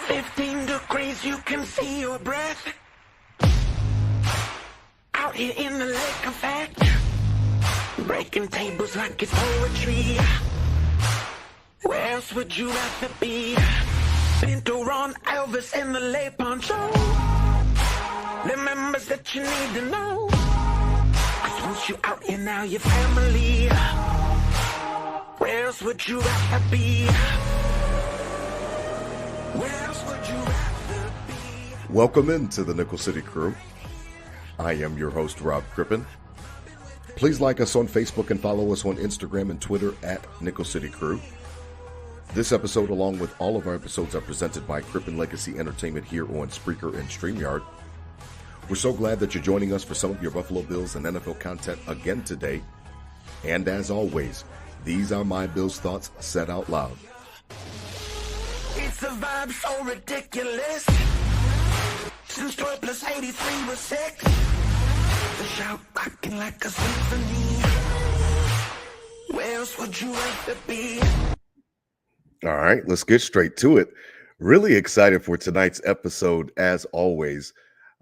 15 degrees, you can see your breath. Out here in the lake effect, breaking tables like it's poetry. Where else would you rather be? Pinto Ron Elvis in the lay poncho. The members that you need to know. 'Cause once you out here now, your family. Where else would you rather be? Where else would you rather be? Welcome into the Nickel City Crew. I am your host, Rob Crippen. Please like us on Facebook and follow us on Instagram and Twitter at Nickel City Crew. This episode, along with all of our episodes, are presented by Crippen Legacy Entertainment here on Spreaker and StreamYard. We're so glad that you're joining us for some of your Buffalo Bills and NFL content again today. And as always, these are my Bills thoughts said out loud. It's a vibe so ridiculous. Since 12 plus 83 was 6. The shout rocking like a symphony. Where else would you rather be? All right, let's get straight to it. Really excited for tonight's episode, as always.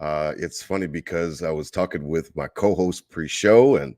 It's funny because I was talking with my co-host pre-show, and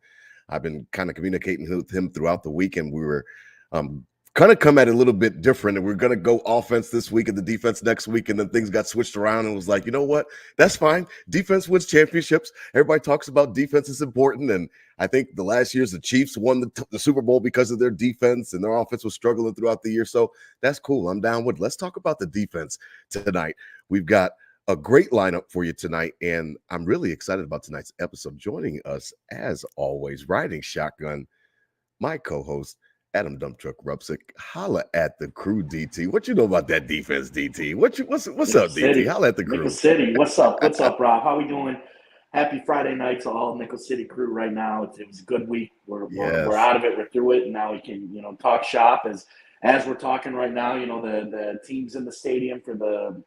I've been kind of communicating with him throughout the week, and we were kind of come at it a little bit different, and we're going to go offense this week and the defense next week, and then things got switched around, and was like, you know what? That's fine. Defense wins championships. Everybody talks about defense is important, and I think the last years the Chiefs won the Super Bowl because of their defense, and their offense was struggling throughout the year, so that's cool. I'm down with it. Let's talk about the defense tonight. We've got a great lineup for you tonight, and I'm really excited about tonight's episode. Joining us, as always, riding shotgun, my co-host, Adam Dump Truck Rupsick. Holla at the crew, DT. What you know about that defense, DT? What's up, DT? Holla at the crew. Nickel City. What's up? What's up, Rob? How we doing? Happy Friday night to all Nickel City crew right now. It was a good week. We're out of it. We're through it, and now we can talk shop as we're talking right now. The teams in the stadium for the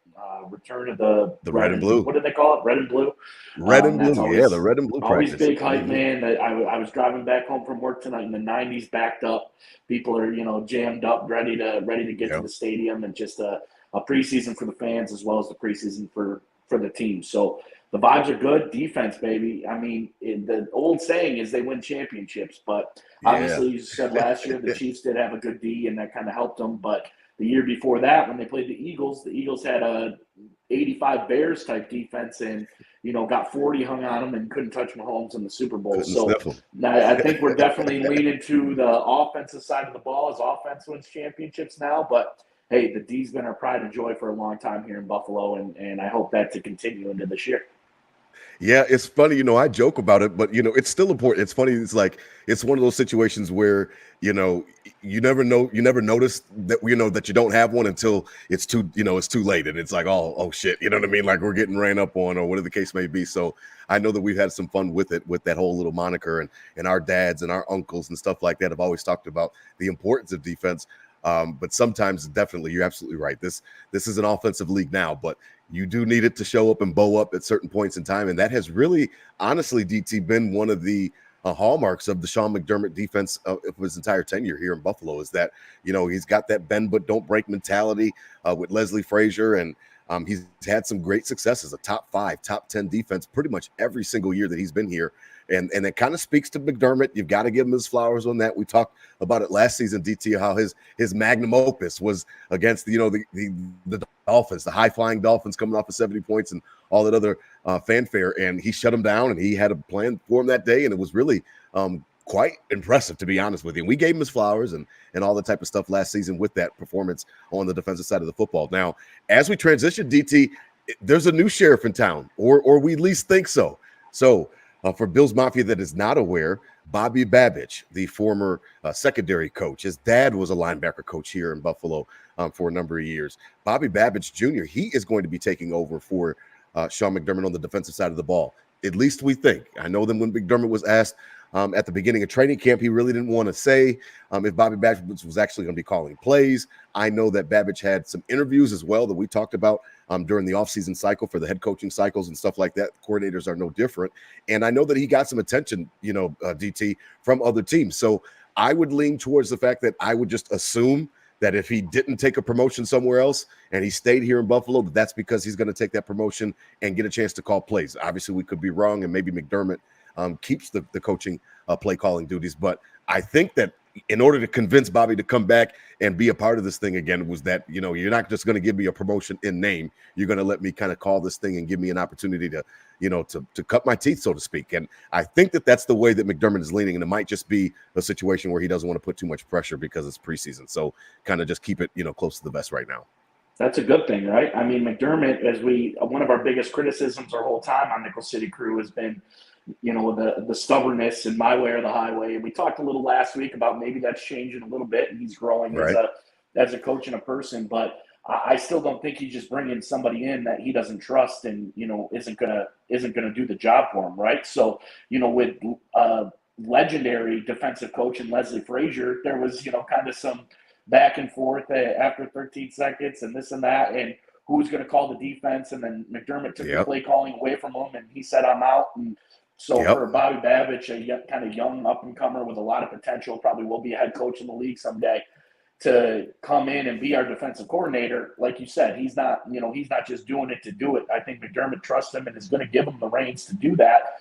return of the red and blue. What do they call it? Red and blue. Red and blue. Always, the red and blue. Always practice. big hype, man. I was driving back home from work tonight in the 90s, backed up. People are jammed up, ready to get to the stadium, and just a preseason for the fans as well as the preseason for the team. So the vibes are good. Defense, baby. I mean, the old saying is they win championships, but obviously, you said last year the Chiefs did have a good D, and that kind of helped them. But the year before that, when they played the Eagles had a 85 Bears type defense, and got 40 hung on them and couldn't touch Mahomes in the Super Bowl. So I think we're definitely leaning to the offensive side of the ball as offense wins championships now. But hey, the D's been our pride and joy for a long time here in Buffalo, and I hope that to continue into this year. Yeah, it's funny, I joke about it, but it's still important. It's funny. It's like, it's one of those situations where, you never notice that, that you don't have one until it's too late. And it's like, oh shit. You know what I mean? Like, we're getting ran up on, or whatever the case may be. So I know that we've had some fun with it, with that whole little moniker, and our dads and our uncles and stuff like that have always talked about the importance of defense. But sometimes, definitely, you're absolutely right. This is an offensive league now, but you do need it to show up and bow up at certain points in time. And that has really, honestly, DT, been one of the hallmarks of the Sean McDermott defense of his entire tenure here in Buffalo, is that, he's got that bend but don't break mentality with Leslie Frazier. And he's had some great successes, a top 5, top 10 defense pretty much every single year that he's been here. And it kind of speaks to McDermott. You've got to give him his flowers on that. We talked about it last season, DT, how his magnum opus was against the Dolphins, the high-flying Dolphins coming off of 70 points and all that other fanfare. And he shut them down, and he had a plan for him that day. And it was really quite impressive, to be honest with you. And we gave him his flowers and all the type of stuff last season with that performance on the defensive side of the football. Now, as we transition, DT, there's a new sheriff in town, or we at least think so. So, for Bills Mafia that is not aware, Bobby Babich, the former secondary coach, his dad was a linebacker coach here in Buffalo for a number of years. Bobby Babich Jr., he is going to be taking over for Sean McDermott on the defensive side of the ball. At least we think. I know that when McDermott was asked at the beginning of training camp, he really didn't want to say if Bobby Babich was actually going to be calling plays. I know that Babich had some interviews as well that we talked about during the offseason cycle for the head coaching cycles and stuff like that. Coordinators are no different. And I know that he got some attention, DT, from other teams. So I would lean towards the fact that I would just assume that if he didn't take a promotion somewhere else and he stayed here in Buffalo, that's because he's going to take that promotion and get a chance to call plays. Obviously, we could be wrong, and maybe McDermott keeps the coaching play calling duties. But I think that in order to convince Bobby to come back and be a part of this thing again was that, you're not just going to give me a promotion in name. You're going to let me kind of call this thing and give me an opportunity to, to cut my teeth, so to speak. And I think that that's the way that McDermott is leaning. And it might just be a situation where he doesn't want to put too much pressure because it's preseason. So kind of just keep it, close to the vest right now. That's a good thing, right? I mean, McDermott, one of our biggest criticisms our whole time on Nickel City Crew has been, the stubbornness and my way or the highway. And we talked a little last week about maybe that's changing a little bit, and he's growing right. as a coach and a person. But I still don't think he's just bringing somebody in that he doesn't trust and isn't gonna do the job for him, right? So with legendary defensive coach and Leslie Frazier, there was kind of some back and forth after 13 seconds and this and that, and who's going to call the defense. And then McDermott took the play calling away from him, and he said, "I'm out." And so for Bobby Babich, a kind of young up-and-comer with a lot of potential, probably will be a head coach in the league someday, to come in and be our defensive coordinator, like you said, he's not just doing it to do it. I think McDermott trusts him and is going to give him the reins to do that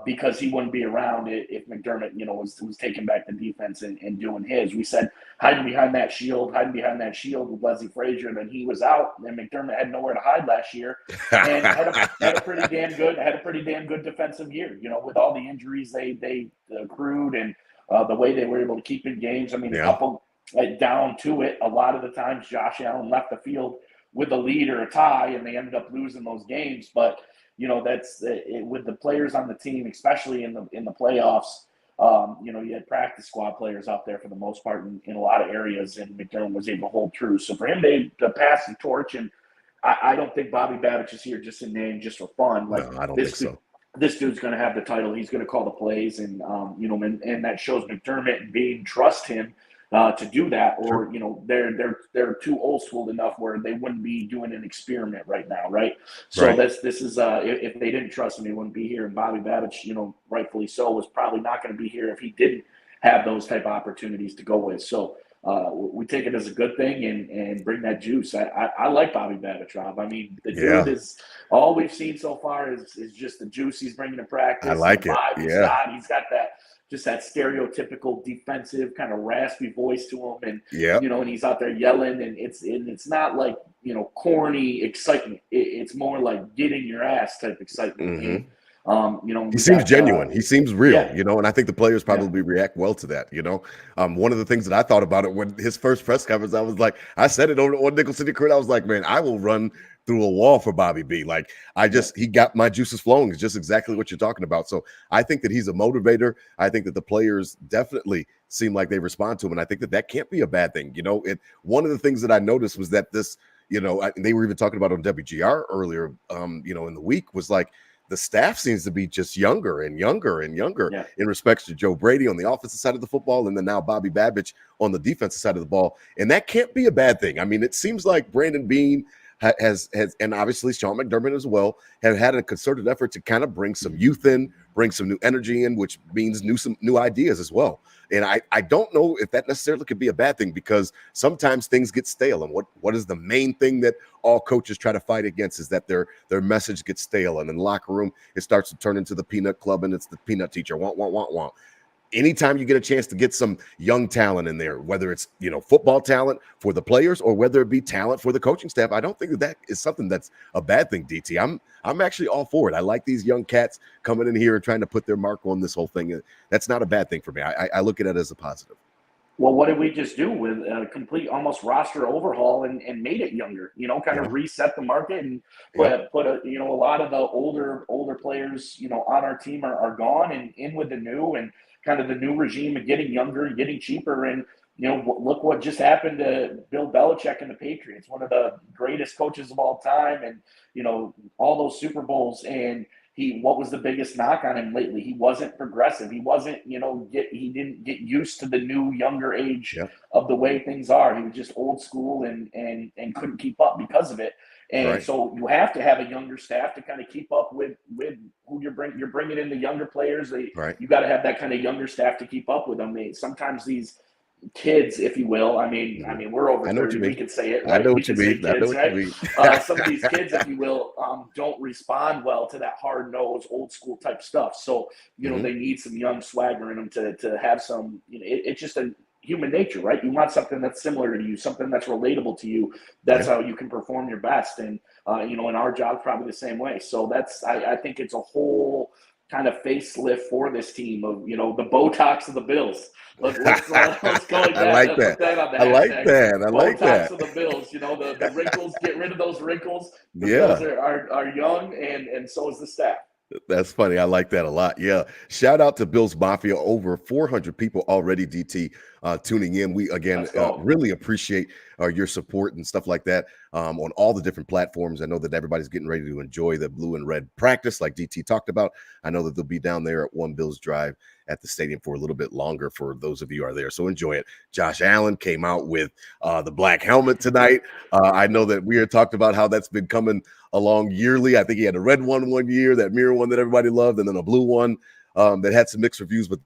because he wouldn't be around if McDermott, was taking back the defense and doing his. We said hiding behind that shield with Leslie Frazier, and then he was out, and McDermott had nowhere to hide last year, and had a pretty damn good defensive year. With all the injuries they accrued and the way they were able to keep in games. I mean, a couple. Down to it, a lot of the times Josh Allen left the field with a lead or a tie, and they ended up losing those games. But that's with the players on the team, especially in the playoffs. You had practice squad players out there for the most part in a lot of areas, and McDermott was able to hold true. So for him to pass the torch, and I don't think Bobby Babich is here just in name, just for fun. Like, no, I don't think so. This dude's going to have the title. He's going to call the plays, and and that shows McDermott and Bean trust him to do that, or they're too old school enough where they wouldn't be doing an experiment right now, right? So this is if they didn't trust him, he wouldn't be here. And Bobby Babich, rightfully so, was probably not going to be here if he didn't have those type of opportunities to go with. So we take it as a good thing and bring that juice. I like Bobby Babich, Rob. I mean, the dude is all we've seen so far is just the juice he's bringing to practice. I like it. He's got that. Just that stereotypical defensive kind of raspy voice to him, and and he's out there yelling, and it's not like corny excitement. It's more like get in your ass type excitement. Mm-hmm. He seems genuine. He seems real, and I think the players probably react well to that. One of the things that I thought about it when his first press conference, I was like, I said it on Nickel City Crew. I was like, man, I will run through a wall for Bobby B. Like, he got my juices flowing. It's just exactly what you're talking about. So I think that he's a motivator. I think that the players definitely seem like they respond to him. And I think that can't be a bad thing. One of the things that I noticed was that this, they were even talking about on WGR earlier, in the week, was like, the staff seems to be just younger and younger and younger in respects to Joe Brady on the offensive side of the football, and then now Bobby Babich on the defensive side of the ball. And that can't be a bad thing. I mean, it seems like Brandon Beane has and obviously Sean McDermott as well have had a concerted effort to kind of bring some youth in, bring some new energy in, which means some new ideas as well. And I don't know if that necessarily could be a bad thing, because sometimes things get stale. And what is the main thing that all coaches try to fight against is that their message gets stale. And in the locker room, it starts to turn into the peanut club, and it's the peanut teacher. Want. Anytime you get a chance to get some young talent in there, whether it's football talent for the players or whether it be talent for the coaching staff, I don't think that is something that's a bad thing, DT. I'm actually all for it. I like these young cats coming in here and trying to put their mark on this whole thing. That's not a bad thing for me. I look at it as a positive. Well, what did we just do with a complete almost roster overhaul and made it younger? Kind of reset the market and put a lot of the older players on our team are gone and in with the new, and kind of the new regime of getting younger and getting cheaper. And look what just happened to Bill Belichick and the Patriots, one of the greatest coaches of all time, and all those Super Bowls. And what was the biggest knock on him lately? He wasn't progressive. He wasn't, he didn't get used to the new, younger age of the way things are. He was just old school and couldn't keep up because of it. And so you have to have a younger staff to kind of keep up with who you're bringing. You're bringing in the younger players. You got to have that kind of younger staff to keep up with them. Sometimes these kids, if you will. We're over I know what you 30. We mean. can say it, I right? know We what you can say mean. I know kids, what you right? mean. Some of these kids, if you will, don't respond well to that hard nosed, old school type stuff. So, Mhm. they need some young swagger in them to have some, it's just a human nature, right? You want something that's similar to you, something that's relatable to you. That's Yeah. how you can perform your best. And, in our job, probably the same way. So I think it's a whole kind of facelift for this team of, the Botox of the Bills. Let's go with I that. like Let's that. put that on the I like hashtag. that. I like Botox that. of the Bills. The wrinkles. Get rid of those wrinkles. The Bills Yeah. are young, and so is the staff. That's funny. I like that a lot. Yeah. Shout out to Bills Mafia. Over 400 people already, DT, tuning in. We, again, Let's go. really appreciate your support and stuff like that on all the different platforms. I know that everybody's getting ready to enjoy the blue and red practice, like DT talked about. I know that they'll be down there at One Bills Drive at the stadium for a little bit longer for those of you who are there. So enjoy it. Josh Allen came out with the black helmet tonight. I know that we had talked about how that's been coming along yearly. I think he had a red one year, that mirror one that everybody loved, and then a blue one that had some mixed reviews, but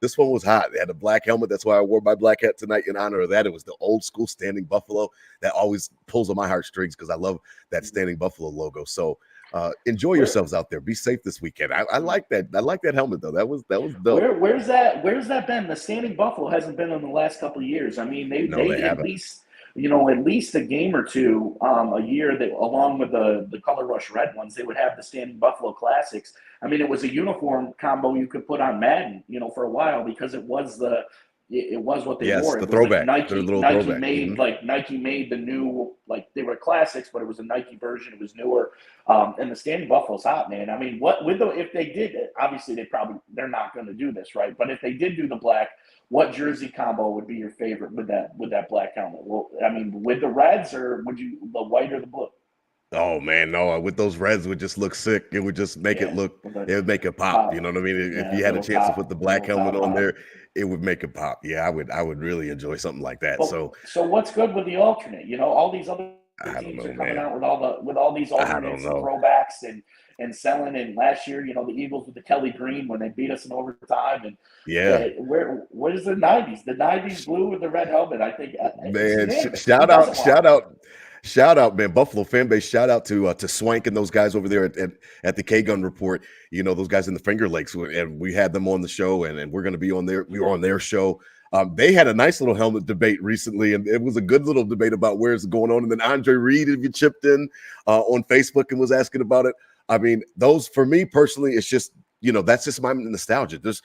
this one was hot. They had a black helmet. That's why I wore my black hat tonight in honor of that. It was the old school Standing Buffalo that always pulls on my heartstrings because I love that Standing Buffalo logo. So enjoy yourselves out there. Be safe this weekend. I like that. I like that helmet though. That was dope. Where's that been? The Standing Buffalo hasn't been in the last couple of years. No, they They at haven't. least at least a game or two a year that, along with the Color Rush Red ones, they would have the Standing Buffalo Classics. It was a uniform combo you could put on Madden, for a while, because it was what they Yes, wore. the It was like throwback. Their little Nike throwback. made Nike made the new, like, they were classics, but it was a Nike version. It was newer. And the Standing Buffalo's hot, man. If they did it, obviously they're not going to do this, right? But if they did do the black, what jersey combo would be your favorite with that black helmet? Well, with the Reds, or would you the white or the blue? Oh man, no! With those reds, would just look sick. It would just make it Yeah, look. with the It would make it pop. You know top, what I mean? If yeah, you had a chance to put the black little helmet top on pop. there, it would make it pop. Yeah, I would. I would really enjoy something like that. But So so what's good with the alternate? All these other I don't teams know, are coming man. out with all these I don't alternates and know. throwbacks and selling. And last year, the Eagles with the Kelly Green when they beat us in overtime. And Yeah, where's the '90s? The '90s blue with the red helmet. I think just man. name it. Who Shout out, doesn't want shout it? out, shout out, man. Buffalo fan base. Shout out to Swank and those guys over there at the K Gun Report. Those guys in the Finger Lakes, and we had them on the show, and we're going to be on there. We were on their show. They had a nice little helmet debate recently, and it was a good little debate about where it's going on. And then Andre Reed, if you chipped in on Facebook and was asking about it. Those, for me personally, it's just, that's just my nostalgia. There's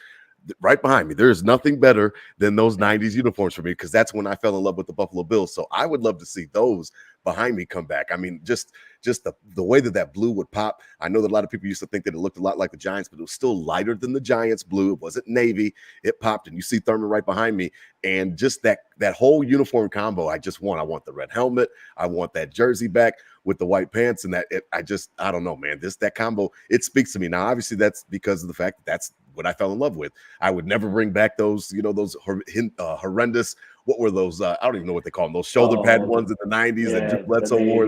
right behind me. There's nothing better than those 90s uniforms for me, because that's when I fell in love with the Buffalo Bills. So I would love to see those behind me come back. Just the way that blue would pop. I know that a lot of people used to think that it looked a lot like the Giants, but it was still lighter than the Giants blue. It wasn't navy. It popped, and you see Thurman right behind me. And just that whole uniform combo, I want the red helmet. I want that jersey back with the white pants, and I don't know, man. That combo, it speaks to me. Now, obviously, that's because of the fact that that's what I fell in love with. I would never bring back those, those horrendous. What were those? I don't even know what they call them. Those shoulder pad Oh, ones in the '90s that Drew yeah, the Bledsoe wore.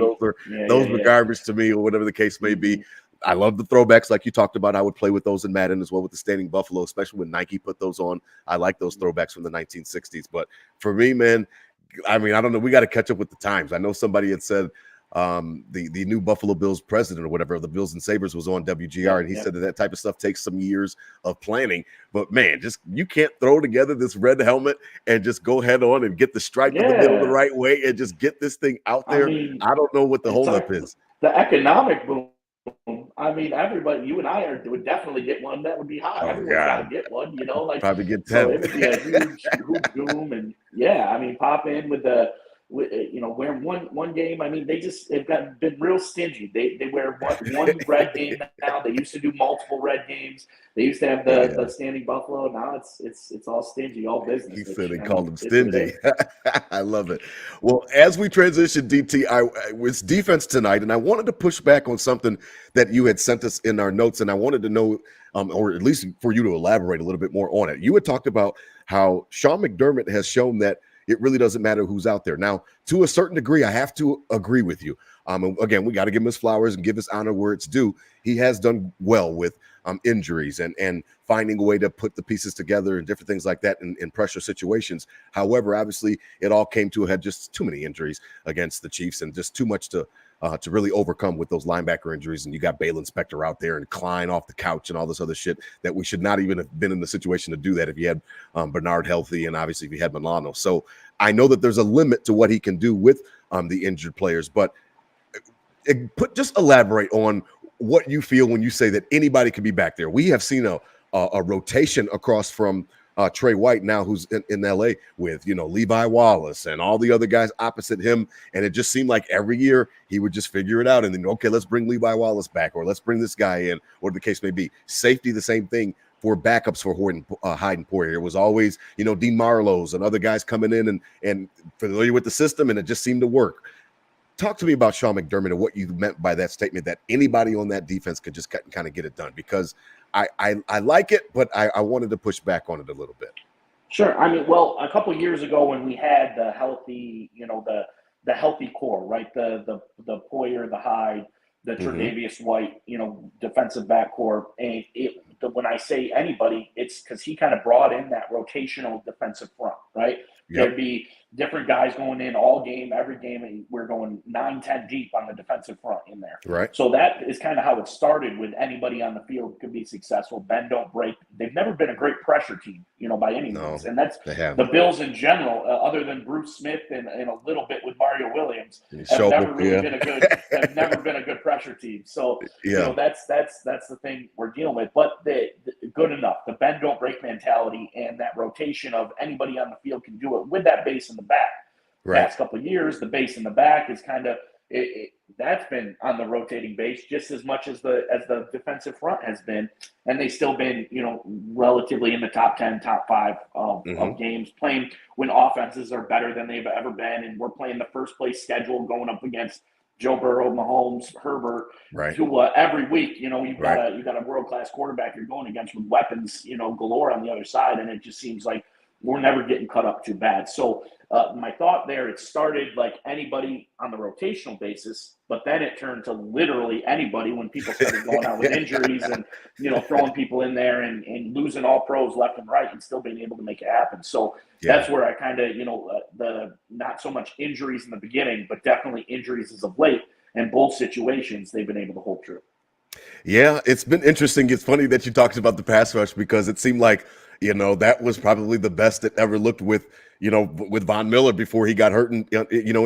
navy. Those Yeah, were yeah. garbage to me, or whatever the case may be. Mhm. I love the throwbacks, like you talked about. I would play with those in Madden as well, with the Standing Buffalo, especially when Nike put those on. I like those throwbacks from the 1960s. But for me, man, I don't know. We got to catch up with the times. I know somebody had said the new Buffalo Bills president or whatever, the Bills and Sabres, was on WGR, and he said that type of stuff takes some years of planning. But man, just, you can't throw together this red helmet and just go head on and get the stripe in the middle the Yeah. right way and just get this thing out I there. mean, I don't know what the it's holdup like is. the economic boom. Everybody, you and I would definitely get one. That would be hot. Oh Everyone's got to God, get one, probably get so 10. it would be a huge boom. And yeah, pop in with wear one game. They've been real stingy. They wear one red game now. They used to do multiple red games. They used to have the Standing Buffalo. Now it's all stingy, all business. He Which, said they called him it's what it stingy. is. I love it. Well, as we transition, DT, it's defense tonight, and I wanted to push back on something that you had sent us in our notes, and I wanted to know, or at least for you to elaborate a little bit more on it. You had talked about how Sean McDermott has shown that it really doesn't matter who's out there. Now, to a certain degree, I have to agree with you. And again, we got to give him his flowers and give his honor where it's due. He has done well with injuries and finding a way to put the pieces together and different things like that in pressure situations. However, obviously, it all came to a head, just too many injuries against the Chiefs and just too much to really overcome with those linebacker injuries. And you got Balen Spector out there and Klein off the couch and all this other shit that we should not even have been in the situation to do that if you had Bernard healthy and obviously if you had Milano. So I know that there's a limit to what he can do with the injured players, but just elaborate on what you feel when you say that anybody can be back there. We have seen a rotation across from Trey White now, who's in LA with, Levi Wallace and all the other guys opposite him. And it just seemed like every year he would just figure it out. And then, okay, let's bring Levi Wallace back, or let's bring this guy in, or the case may be. Safety, the same thing for backups for Hyde and Poyer. It was always, Dean Marlowe's and other guys coming in and familiar with the system, and it just seemed to work. Talk to me about Sean McDermott and what you meant by that statement that anybody on that defense could just kind of get it done, because I like it, but I wanted to push back on it a little bit. Sure. I mean, well, a couple of years ago when we had the healthy, the healthy core, right? The Poyer, the Hyde, the Tre'Davious White, defensive back core. And when I say anybody, it's because he kind of brought in that rotational defensive front, right? Yep. There'd be different guys going in all game, every game, and we're going 9-10 deep on the defensive front in there. Right. So that is kind of how it started with anybody on the field could be successful. Bend, don't break. They've never been a great pressure team, by any means. And that's the Bills in general, other than Bruce Smith and a little bit with Mario Williams, have never been a good pressure team. So, that's the thing we're dealing with. But the good enough, the bend, don't break mentality and that rotation of anybody on the field can do it with that base in the back. Right. Past couple of years, the base in the back is kind of that's been on the rotating base just as much as the defensive front has been, and they've still been relatively in the top 10, top 5 of games, playing when offenses are better than they've ever been, and we're playing the first place schedule going up against Joe Burrow, Mahomes, Herbert, right? To every week, you've got a world class quarterback you're going against with weapons, galore on the other side, and it just seems like we're never getting cut up too bad. So my thought there, it started like anybody on the rotational basis, but then it turned to literally anybody when people started going out with injuries and, throwing people in there and losing all pros left and right and still being able to make it happen. So that's where I kind of, the not so much injuries in the beginning, but definitely injuries as of late, and both situations they've been able to hold true. Yeah, it's been interesting. It's funny that you talked about the pass rush, because it seemed like, that was probably the best it ever looked with Von Miller before he got hurt in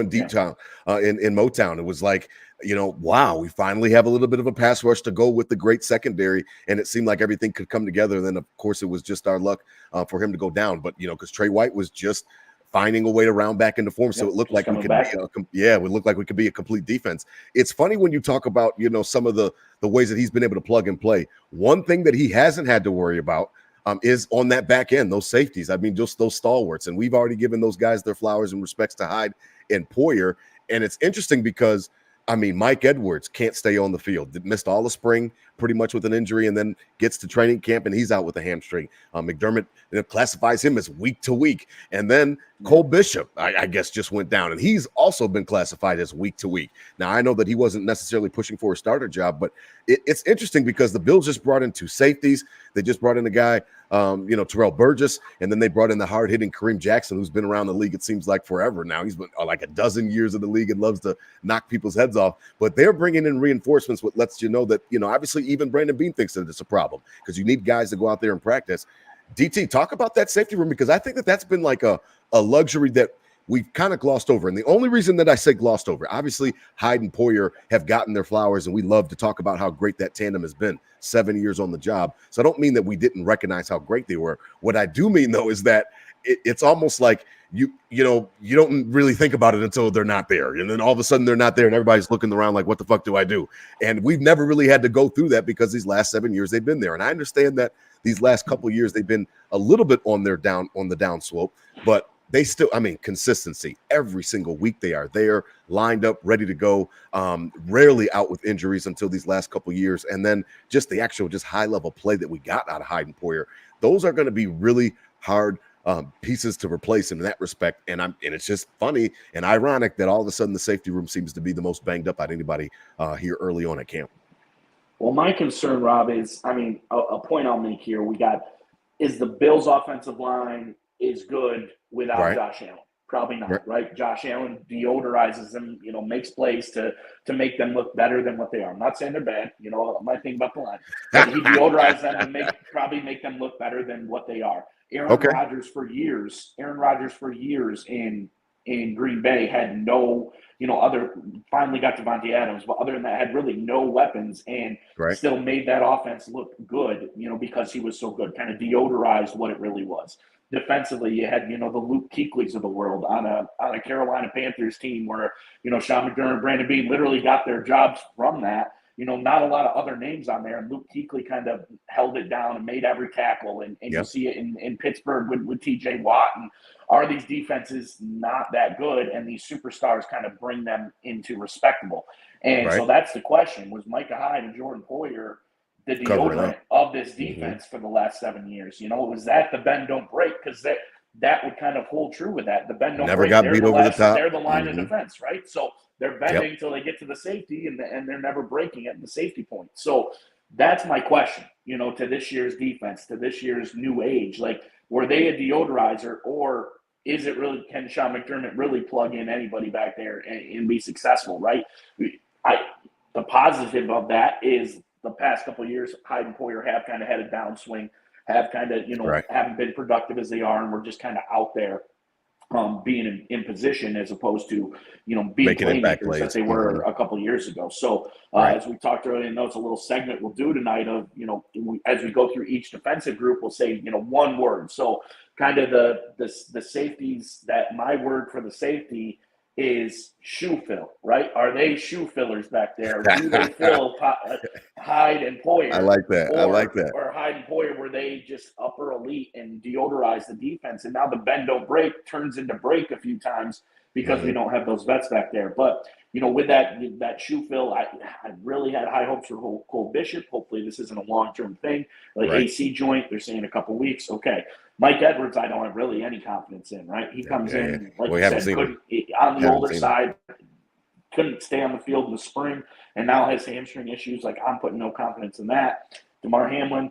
Deep Town, in Motown. It was like, wow, we finally have a little bit of a pass rush to go with the great secondary. And it seemed like everything could come together. And then, of course, it was just our luck for him to go down. But, because Trey White was just finding a way to round back into form. So it looked like we could be a complete defense. It's funny when you talk about, some of the ways that he's been able to plug and play. One thing that he hasn't had to worry about is on that back end, those safeties. I mean, just those stalwarts. And we've already given those guys their flowers in respects to Hyde and Poyer. And it's interesting because, Mike Edwards can't stay on the field. Missed all the spring pretty much with an injury, and then gets to training camp and he's out with a hamstring. McDermott classifies him as week to week. And then Cole Bishop, I guess, just went down, and he's also been classified as week to week. Now, I know that he wasn't necessarily pushing for a starter job, but it's interesting because the Bills just brought in 2 safeties. They just brought in a guy, Terrell Burgess, and then they brought in the hard-hitting Kareem Jackson, who's been around the league, it seems like, forever now. He's been like a dozen years in the league and loves to knock people's heads off. But they're bringing in reinforcements, what lets you know that, obviously even Brandon Beane thinks that it's a problem because you need guys to go out there and practice. DT, talk about that safety room, because I think that that's been like a luxury that we've kind of glossed over. And the only reason that I say glossed over, obviously Hyde and Poyer have gotten their flowers, and we love to talk about how great that tandem has been, 7 years on the job. So I don't mean that we didn't recognize how great they were. What I do mean, though, is that it's almost like you don't really think about it until they're not there. And then all of a sudden they're not there and everybody's looking around like, what the fuck do I do? And we've never really had to go through that because these last 7 years they've been there. And I understand that these last couple of years they've been a little bit on the down slope, but they still, consistency. Every single week they are there, lined up, ready to go, rarely out with injuries until these last couple of years. And then just the actual high-level play that we got out of Hyde and Poyer, those are going to be really hard pieces to replace in that respect. And it's just funny and ironic that all of a sudden the safety room seems to be the most banged up out of anybody here early on at camp. Well, my concern, Rob, is, I mean, a point I'll make here, is the Bills' offensive line is good without Right. Josh Allen. Probably Right. not, right? Josh Allen deodorizes them, makes plays to make them look better than what they are. I'm not saying they're bad, my thing about the line, but he deodorizes them to probably make them look better than what they are. Aaron Rodgers for years in Green Bay had no, finally got Devontae Adams, but other than that, had really no weapons and still made that offense look good, because he was so good, kind of deodorized what it really was. Defensively, you had, the Luke Kuechly's of the world on a Carolina Panthers team where, Sean McDermott, Brandon Beane literally got their jobs from that. Not a lot of other names on there. And Luke Kuechly kind of held it down and made every tackle. And you see it in Pittsburgh with TJ Watt. And are these defenses not that good? And these superstars kind of bring them into respectable. And so that's the question. Was Micah Hyde and Jordan Poyer the deodorant of this defense for the last 7 years? Was that the bend don't break? Because that would kind of hold true with that. The bend don't break. Got beat over the top. They're the line of defense, right? So they're bending until they get to the safety, and they're never breaking at the safety point. So that's my question, to this year's defense, to this year's new age. Like, were they a deodorizer, or is it really, can Sean McDermott really plug in anybody back there and be successful, right? The positive of that is the past couple of years, Hyde and Poyer have kind of had a downswing, have kind of, haven't been productive as they are, and we're just kind of out there being in position as opposed to, being playmakers that they were a couple of years ago. So as we talked earlier, and it's a little segment we'll do tonight of, as we go through each defensive group, we'll say, one word. So kind of the safeties, that my word for the safety is shoe fill, right? Are they shoe fillers back there? Do they fill Hyde and Poyer? I like that. Or Hyde and Poyer, were they just upper elite and deodorize the defense? And now the bend don't break turns into break a few times because we don't have those vets back there. But, with that shoe fill, I really had high hopes for Cole Bishop. Hopefully this isn't a long-term thing. AC joint, they're saying a couple weeks. Okay. Mike Edwards, I don't have really any confidence in, right? He comes in, like you said, on the older side, couldn't stay on the field in the spring, and now has hamstring issues. Like, I'm putting no confidence in that. DeMar Hamlin,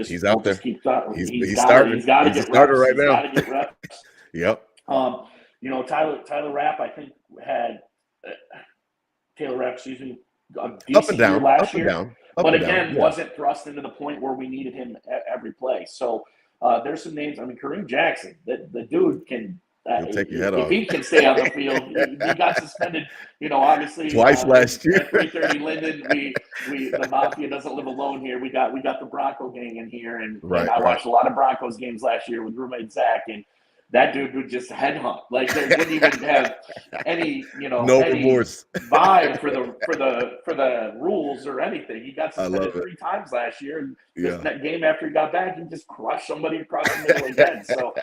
he's out there. Keep he's starting. He's got to get reps. Right now. Got to get reps. Yep. Tyler Rapp, I think, had Taylor Rapp, excuse me, a decent up and down, year last year. Down, but again, wasn't thrust into the point where we needed him every play. So there's some names. I mean, Kareem Jackson, the dude can he'll take your head if off. He can stay on the field. He got suspended, obviously twice last year. At 3:30 Linden, the Mafia doesn't live alone here. We got the Bronco gang in here, and I watched a lot of Broncos games last year with roommate Zach, and that dude would just headhunt. Like, there wouldn't even have any, no any remorse vibe for the rules or anything. He got suspended 3 times last year, and that game after he got back, he just crushed somebody across the middle again. So,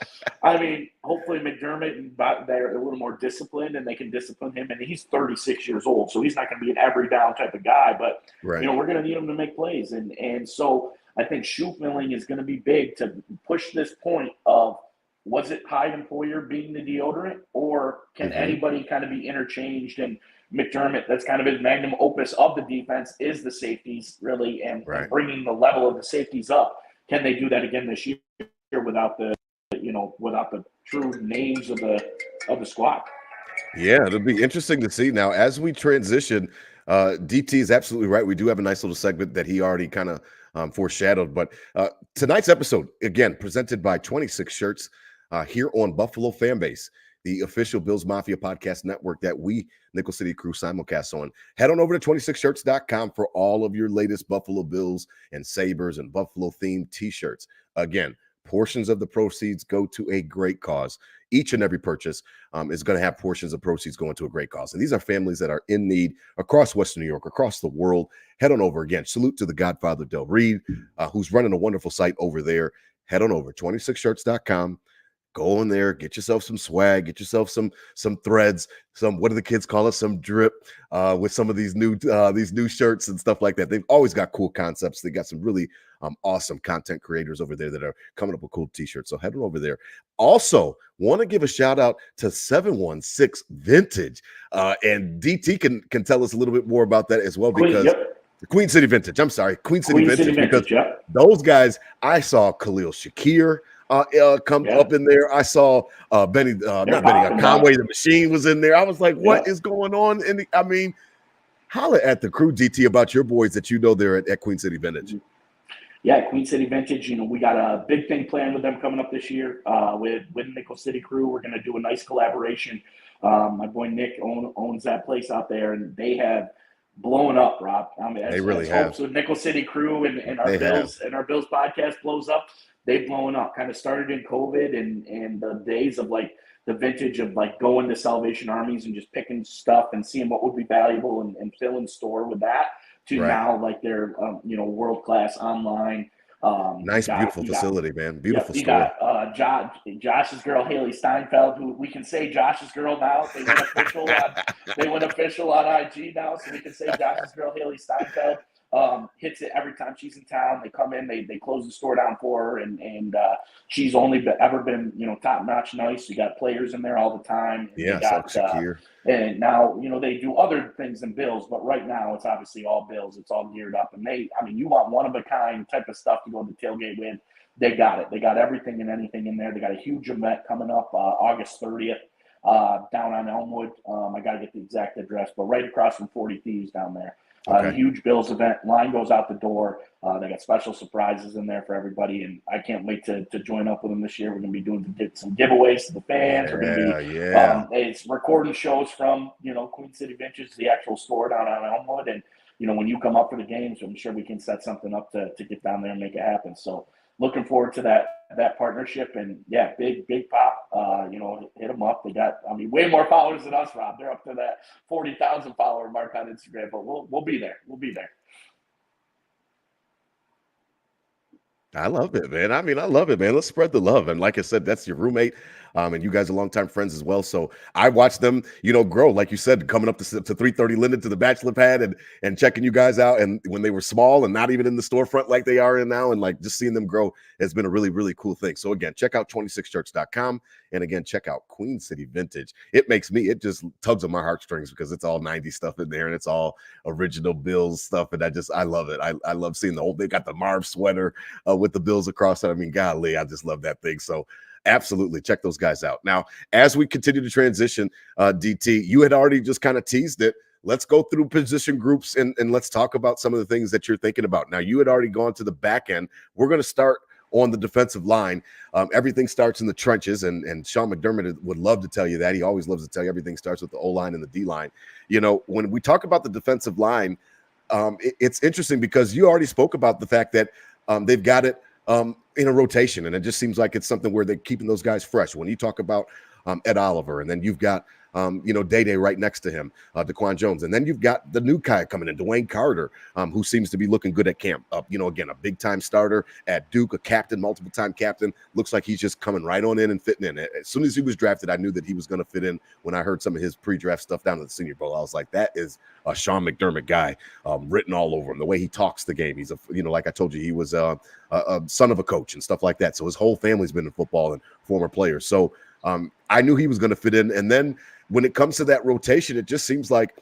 I mean, hopefully McDermott and they're a little more disciplined, and they can discipline him. And he's 36 years old, so he's not going to be an every down type of guy. But we're going to need him to make plays, and so I think shoe filling is going to be big to push this point of, was it Hyde and Poyer being the deodorant, or can anybody kind of be interchanged? And McDermott, that's kind of his magnum opus of the defense, is the safeties, really, and bringing the level of the safeties up. Can they do that again this year without the true names of the squad? Yeah, it'll be interesting to see. Now, as we transition, DT is absolutely right. We do have a nice little segment that he already kind of foreshadowed. But tonight's episode, again, presented by 26 Shirts here on Buffalo Fanbase, the official Bills Mafia podcast network that we, Nickel City Crew, simulcast on. Head on over to 26shirts.com for all of your latest Buffalo Bills and Sabres and Buffalo-themed T-shirts. Again, portions of the proceeds go to a great cause. Each and every purchase is going to have portions of proceeds going to a great cause. And these are families that are in need across Western New York, across the world. Head on over. Again, salute to the Godfather Del Reed, who's running a wonderful site over there. Head on over, 26shirts.com. Go in there, get yourself some swag, get yourself some threads, some, what do the kids call it, some drip with some of these new shirts and stuff like that. They've always got cool concepts. They got some really awesome content creators over there that are coming up with cool t-shirts. So head on over there. Also, want to give a shout out to 716 Vintage. And DT can tell us a little bit more about that as well, because Queen City Vintage. I'm sorry, Queen City Queen Vintage, City because Vintage, yep. those guys, I saw Khalil Shakir come Yeah. up in there. I saw Benny, They're not Benny, popping, Conway dog. the Machine was in there. I was like, what Yeah. is going on? And I mean, holla at the crew, DT, about your boys that you know they're at Queen City Vintage. Yeah, Queen City Vintage. We got a big thing planned with them coming up this year. With Nickel City Crew, we're going to do a nice collaboration. My boy Nick owns that place out there, and they have blown up, Rob. I mean, They as really hopes have. with Nickel City Crew and our They Bills have. and our Bills podcast blows up, they've blown up. Kind of started in COVID and the days of like the vintage of like going to Salvation Armies and just picking stuff and seeing what would be valuable and filling store with that, to Right. now like they're world class online. Nice, beautiful facility, man. Beautiful You store. got Josh's girl Haley Steinfeld, who we can say Josh's girl now. They went official on IG now, so we can say Josh's girl Haley Steinfeld hits it every time she's in town. They come in, they close the store down for her, and she's only ever been top notch nice. You got players in there all the time. And Yeah, they got Shakir. and now they do other things than Bills, but right now it's obviously all Bills. It's all geared up, and you want one of a kind type of stuff to go to the tailgate with. They got it. They got everything and anything in there. They got a huge event coming up August 30th down on Elmwood. I got to get the exact address, but right across from 40 Thieves down there. Okay. Huge Bills event. Line goes out the door. They got special surprises in there for everybody, and I can't wait to join up with them this year. We're going to be doing some giveaways to the fans. We're going to be it's recording shows from Queen City Vintage, the actual store down on Elmwood, and when you come up for the games, I'm sure we can set something up to get down there and make it happen. So looking forward to that partnership, and yeah, big pop. Hit them up. They got way more followers than us, Rob. They're up to that 40,000 follower mark on Instagram, but we'll be there. We'll be there. I love it, man. I mean, I love it, man. Let's spread the love. And like I said, that's your roommate. And you guys are longtime friends as well. So I watched them, grow, like you said, coming up to 330 Linden to the bachelor pad and checking you guys out. And when they were small and not even in the storefront like they are in now, and like just seeing them grow has been a really, really cool thing. So again, check out 26church.com. And again, check out Queen City Vintage. It just tugs on my heartstrings because it's all 90s stuff in there and it's all original Bills stuff. And I love it. I love seeing they got the Marv sweater with the Bills across it. I mean, golly, I just love that thing. So absolutely check those guys out. Now, as we continue to transition, DT, you had already just kind of teased it. Let's go through position groups and let's talk about some of the things that you're thinking about. Now, you had already gone to the back end. We're going to start on the defensive line. Everything starts in the trenches, and Sean McDermott would love to tell you that. He always loves to tell you everything starts with the O-line and the D-line. When we talk about the defensive line, it's interesting because you already spoke about the fact that they've got it in a rotation, and it just seems like it's something where they're keeping those guys fresh. When you talk about Ed Oliver, and then you've got Day right next to him, Daquan Jones, and then you've got the new guy coming in, Dwayne Carter, who seems to be looking good at camp. Again, a big time starter at Duke, a captain, multiple time captain. Looks like he's just coming right on in and fitting in. As soon as he was drafted, I knew that he was going to fit in. When I heard some of his pre-draft stuff down at the Senior Bowl, I was like, that is a Sean McDermott guy, written all over him. The way he talks the game, he's like I told you, he was a son of a coach and stuff like that. So his whole family's been in football and former players. So I knew he was going to fit in. And then when it comes to that rotation, it just seems like,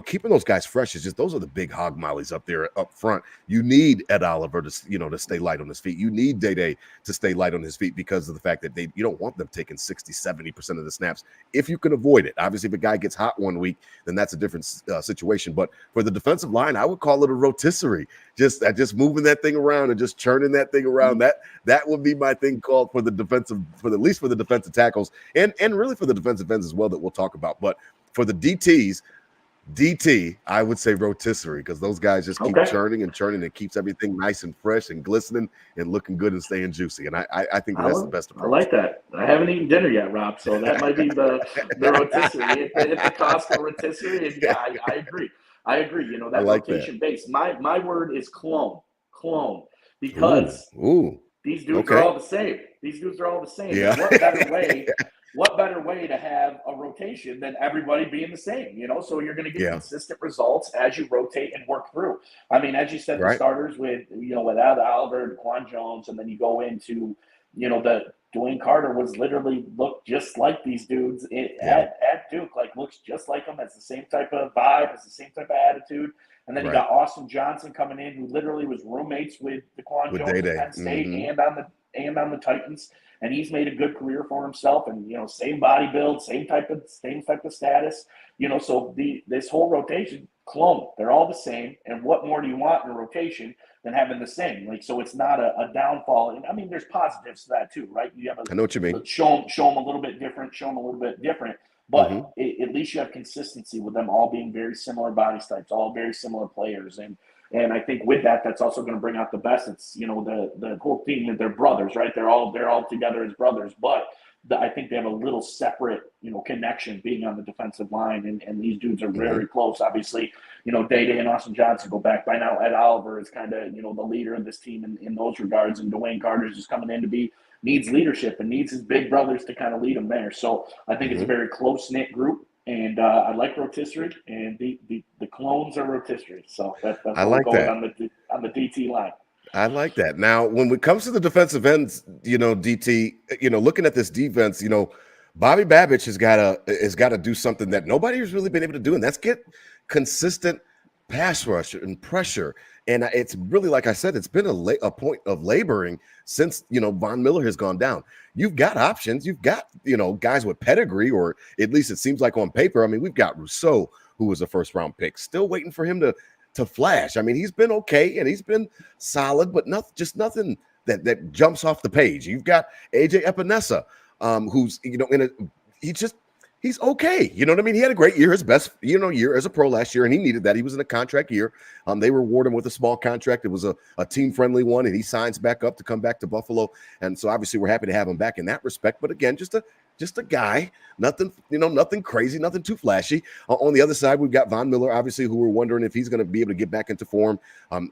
keeping those guys fresh is those are the big hog mollies up there up front. You need Ed Oliver to stay light on his feet. You need Day to stay light on his feet because of the fact that you don't want them taking 60-70% of the snaps if you can avoid it. Obviously, if a guy gets hot one week, then that's a different situation. But for the defensive line, I would call it a rotisserie. Just moving that thing around and just churning that thing around. That would be my thing called for at least for the defensive tackles and really for the defensive ends as well that we'll talk about. But for the DT, I would say rotisserie because those guys just keep churning and churning. It keeps everything nice and fresh and glistening and looking good and staying juicy. And I think that's the best approach. I like that. I haven't eaten dinner yet, Rob, so that might be the rotisserie. It's the Costco rotisserie. And yeah, I agree. That rotation base. My word is clone, because these dudes are all the same. Yeah. And what better way to have a rotation than everybody being the same, So you're going to get consistent results as you rotate and work through. I mean, as you said, the starters with Ed Oliver, Daquan Jones, and then you go into, the Dwayne Carter was literally looked just like these dudes at Duke, like looks just like them, has the same type of vibe, has the same type of attitude. And then you got Austin Johnson coming in, who literally was roommates with DeQuan Jones at Penn State and on the Titans, and he's made a good career for himself. And same body build, same type of status. So this whole rotation clone, they're all the same. And what more do you want in a rotation than having the same? Like, so it's not a downfall. And I mean, there's positives to that too, right? You have I know what you mean. Show them a little bit different. But at least you have consistency with them all being very similar body types, all very similar players. And I think with that, that's also going to bring out the best. It's, the whole team, they're brothers, right? They're all together as brothers. But I think they have a little separate, connection being on the defensive line. And these dudes are very close. Obviously, Day-Day and Austin Johnson go back. By now, Ed Oliver is kind of, the leader of this team in those regards. And Dwayne Carter is just coming in to needs leadership and needs his big brothers to kind of lead him there. So I think it's a very close-knit group. And I like rotisserie, and the clones are rotisserie. So that's I like that on the DT line. I like that. Now, when it comes to the defensive ends, DT, looking at this defense, Bobby Babich has got to do something that nobody has really been able to do, and that's get consistent pass rush and pressure. And it's really, like I said, it's been a point of laboring since, Von Miller has gone down. You've got options. You've got, guys with pedigree, or at least it seems like on paper. I mean, we've got Rousseau, who was a first-round pick, still waiting for him to flash. I mean, he's been okay, and he's been solid, but nothing that jumps off the page. You've got AJ Epinesa, who's, he's okay. You know what I mean? He had a great year, his best, year as a pro last year, and he needed that. He was in a contract year. They reward him with a small contract. It was a team-friendly one, and he signs back up to come back to Buffalo. And so obviously we're happy to have him back in that respect. But again, just a guy, nothing, nothing crazy, nothing too flashy. On the other side, we've got Von Miller, obviously, who we're wondering if he's going to be able to get back into form.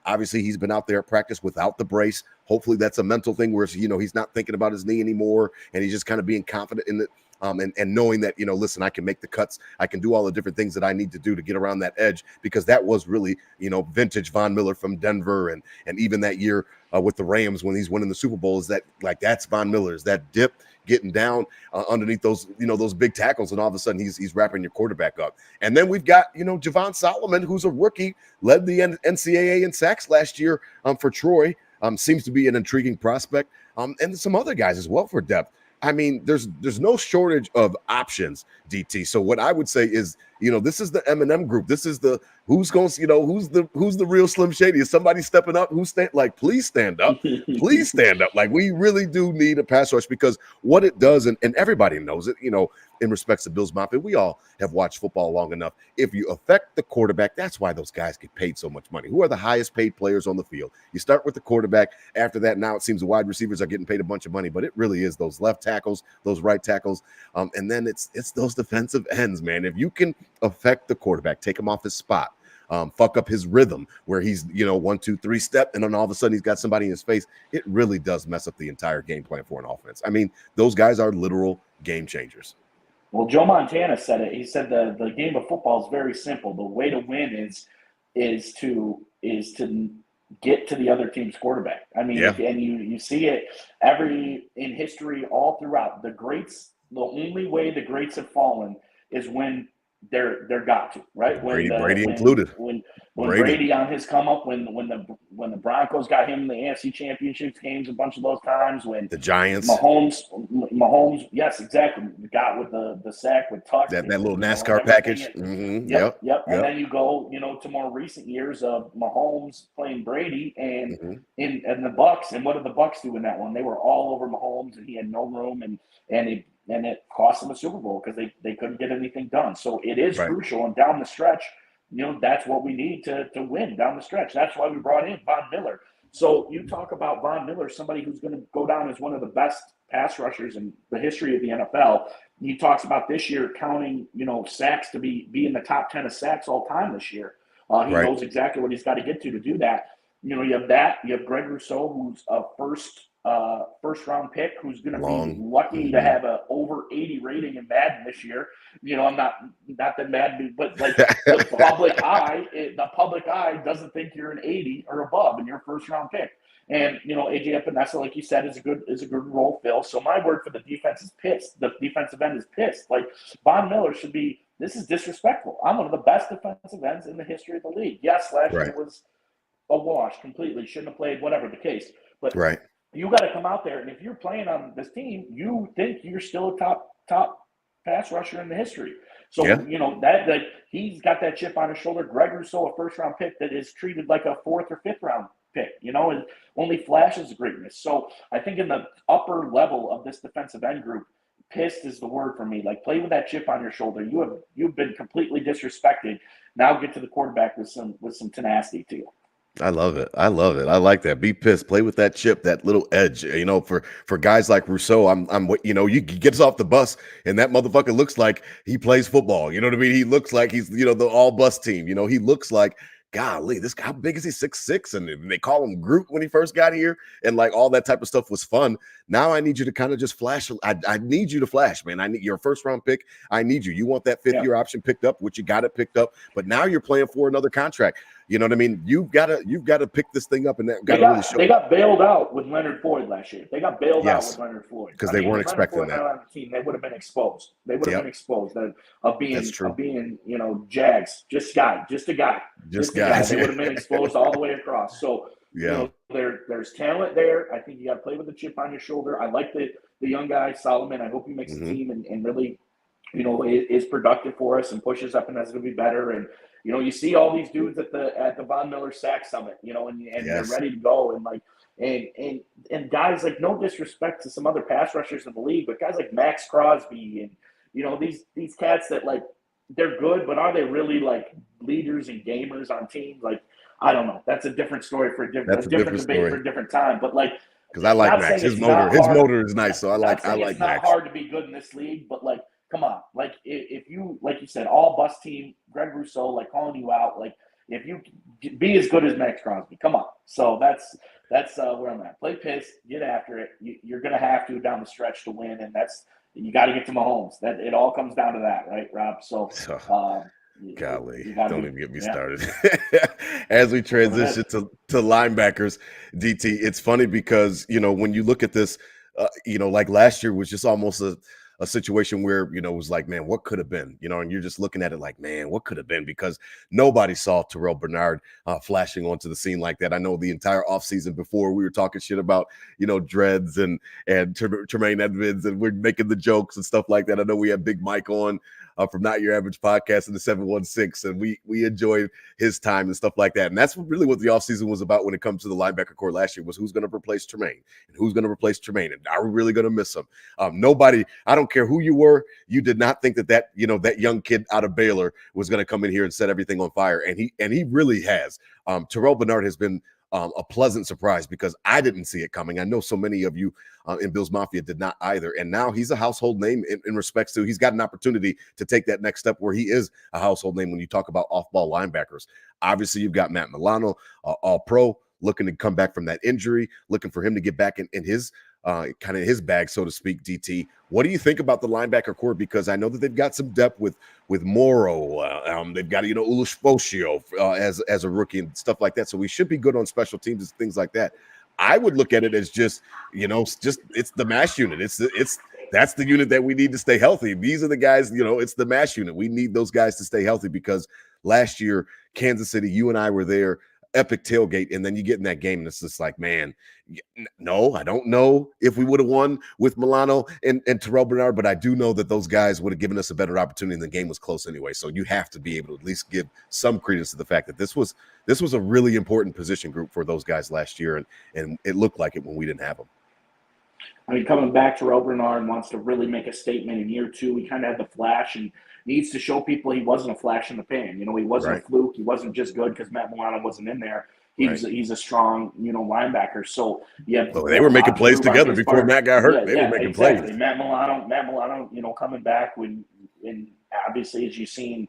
Obviously, he's been out there at practice without the brace. Hopefully that's a mental thing where, he's not thinking about his knee anymore, and he's just kind of being confident in it. And knowing that, listen, I can make the cuts. I can do all the different things that I need to do to get around that edge, because that was really, vintage Von Miller from Denver. And even that year with the Rams when he's winning the Super Bowl, is that that's Von Miller's, that dip, getting down underneath those, those big tackles. And all of a sudden he's wrapping your quarterback up. And then we've got, Javon Solomon, who's a rookie, led the NCAA in sacks last year for Troy. Seems to be an intriguing prospect. And some other guys as well for depth. I mean, there's no shortage of options, DT. So what I would say is, this is the M&M group. This is the who's the real Slim Shady. Is somebody stepping up? Please stand up. Please stand up. Like, we really do need a pass rush, because what it does, and everybody knows it, in respects to Bills Mafia, we all have watched football long enough. If you affect the quarterback, that's why those guys get paid so much money. Who are the highest paid players on the field? You start with the quarterback. After that, now it seems the wide receivers are getting paid a bunch of money, but it really is those left tackles, those right tackles, and then it's those defensive ends, man. If you can affect the quarterback, take him off his spot, fuck up his rhythm where he's 1, 2, 3 step, and then all of a sudden he's got somebody in his face, it really does mess up the entire game plan for an offense. I mean, those guys are literal game changers. Well, Joe Montana said it. He said the game of football is very simple. The way to win is to get to the other team's quarterback. I mean, and you see it in history all throughout. The greats, the only way the greats have fallen is when they're got to, right? Brady included. When Brady on his come up, when the Broncos got him in the AFC Championship games a bunch of those times, when the Giants, Mahomes, yes, exactly, got with the sack with Tuck, that little NASCAR package. Yep. And then you go, to more recent years of Mahomes playing Brady and the Bucks, and what did the Bucks do in that one? They were all over Mahomes, and he had no room, and it cost them a Super Bowl because they couldn't get anything done. So it is crucial, and down the stretch, that's what we need to win down the stretch. That's why we brought in Von Miller. So you talk about Von Miller, somebody who's going to go down as one of the best pass rushers in the history of the NFL. He talks about this year counting, sacks to be in the top 10 of sacks all time this year. He knows exactly what he's got to get to do that. You have that. You have Greg Rousseau, who's a first round pick, who's going to be lucky to have a over 80 rating in Madden this year. I'm not that Madden, but like the public eye doesn't think you're an 80 or above and you're a first round pick. And AJ Epinesa, like you said, is a good role fill. So my word for the defense is pissed. The defensive end is pissed. Like Von Miller should be. This is disrespectful. I'm one of the best defensive ends in the history of the league. Yes, last year was a wash completely. Shouldn't have played. Whatever the case, but you got to come out there, and if you're playing on this team, you think you're still a top pass rusher in the history. So that he's got that chip on his shoulder. Greg Rousseau, a first round pick that is treated like a fourth or fifth round pick, and only flashes of greatness. So I think in the upper level of this defensive end group, pissed is the word for me. Like, play with that chip on your shoulder. You've been completely disrespected. Now get to the quarterback with some tenacity to you. I love it. I love it. I like that. Be pissed. Play with that chip, that little edge. For guys like Rousseau, he gets off the bus and that motherfucker looks like he plays football. You know what I mean? He looks like he's, the all bus team. He looks like, golly, this guy, how big is he? 6'6", and they call him Groot when he first got here, and like all that type of stuff was fun. Now I need you to kind of just flash. I need you to flash, man. I need your first round pick. I need you. You want that 5th-year option picked up, which you got it picked up, but now you're playing for another contract. You know what I mean? You've got to pick this thing up, and that really show. They got bailed out with Leonard Floyd last year. They got bailed out with Leonard Floyd because they weren't expecting that. On the team, they would have been exposed. They would have been exposed of being Jags, just a guy. They would have been exposed all the way across. So there's talent there. I think you got to play with the chip on your shoulder. I like the young guy Solomon. I hope he makes the team and really is productive for us and pushes up, and that's going to be better. And you see all these dudes at the Von Miller Sack Summit, and they're ready to go, and guys, like, no disrespect to some other pass rushers in the league, but guys like Max Crosby and these cats that, like, they're good, but are they really like leaders and gamers on teams? Like, I don't know. That's a different story for a different debate for a different time. But like, because I like Max, his motor is nice, so I like Max. It's not hard to be good in this league, but like, come on, like if you, like you said, all bus team, Greg Rousseau, like, calling you out, like, if you be as good as Max Crosby, come on. So that's where I'm at. Play piss, get after it. You're gonna have to down the stretch to win, and you got to get to Mahomes. That it all comes down to that, right, Rob? So. Golly, don't even get me started. As we transition to linebackers, DT, it's funny because, when you look at this, like last year was just almost a situation where, it was like, man, what could have been, and you're just looking at it like, man, what could have been, because nobody saw Terrell Bernard flashing onto the scene like that. I know the entire offseason before we were talking shit about, dreads and Tremaine Edmonds, and we're making the jokes and stuff like that. I know we had Big Mike on from Not Your Average Podcast in the 716, and we enjoyed his time and stuff like that. And that's really what the offseason was about when it comes to the linebacker core last year, was who's going to replace Tremaine and who's going to replace Tremaine, and are we really going to miss him? Nobody, I don't care who you were, you did not think that young kid out of Baylor was going to come in here and set everything on fire, and he really has. Terrell Bernard has been a pleasant surprise, because I didn't see it coming. I know so many of you in Bills Mafia did not either. And now he's a household name in respects to, he's got an opportunity to take that next step where he is a household name when you talk about off-ball linebackers. Obviously, you've got Matt Milano, all-pro, looking to come back from that injury, looking for him to get back in his kind of his bag, so to speak. DT, what do you think about the linebacker core? Because I know that they've got some depth with Morrow. They've got, Uluspocio as a rookie and stuff like that. So we should be good on special teams and things like that. I would look at it as just it's the mash unit. That's the unit that we need to stay healthy. These are the guys, it's the mash unit. We need those guys to stay healthy, because last year, Kansas City, you and I were there, epic tailgate, and then you get in that game and it's just like, man, no, I don't know if we would have won with Milano and Terrell Bernard, but I do know that those guys would have given us a better opportunity, and the game was close anyway. So you have to be able to at least give some credence to the fact that this was a really important position group for those guys last year, and it looked like it when we didn't have them. I mean, coming back, Terrell Bernard wants to really make a statement in year two. He kind of had the flash and needs to show people he wasn't a flash in the pan. He wasn't a fluke. He wasn't just good because Matt Milano wasn't in there. He's a strong, linebacker. So they were making plays together before Matt got hurt. They were making plays. Matt Milano, coming back when obviously, as you've seen,